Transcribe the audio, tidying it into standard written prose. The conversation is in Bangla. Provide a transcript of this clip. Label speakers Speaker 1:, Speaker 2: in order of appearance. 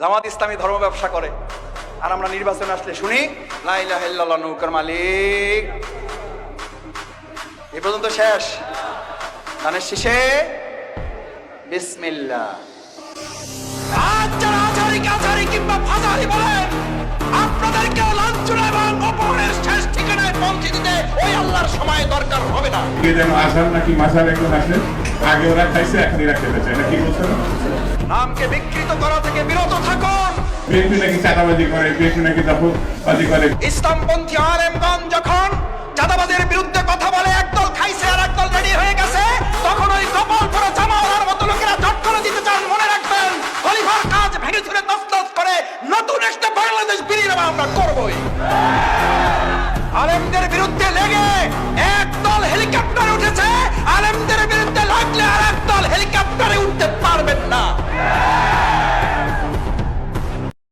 Speaker 1: জামাত ইসলামী ধর্ম ব্যবসা করে, আর আমরা নির্বাচনে আসলে শুনি লা ইলাহা ইল্লাল্লাহ নৌকার মালিক। এ পর্যন্ত শেষ, গানের শেষে বিসমিল্লাহ। আজ যারা আচারি কিংবা ফাজারি বলেন, আপনাদেরকে লাঞ্ছনা এবং অপমানের শেষ ঠিকানায় পৌঁছে দিতে ওই আল্লাহর সময় দরকার হবে না।
Speaker 2: যেন আসার নাকি মাসার একজন আসে, আগে ওরা খাইছে এখন এরা খেতে চায় না, কি বলছেন?
Speaker 1: নামকে বিকৃত করা থেকে বিরত থাকুন।
Speaker 2: বিএনপি নাকি চাঁদাবাজি করে, বিএনপি নাকি দখলবাজি করে।
Speaker 1: ইসলামপন্থী আলেমগণ যখন চাঁদাবাজের বিরুদ্ধে কথা বলে, একদল খাইছে আর একদল রেডি হয়ে গেছে, তখন ওই কপাল পরে জামাওয়ালার মতো লোকেরা জট করে দিতে চান। মনে রাখবেন, খলিফার কাজ ভেঙে চুরে তছনছ করে নতুন একটা বাংলাদেশ বিনির্মাণ আমরা করবই। আলেমদের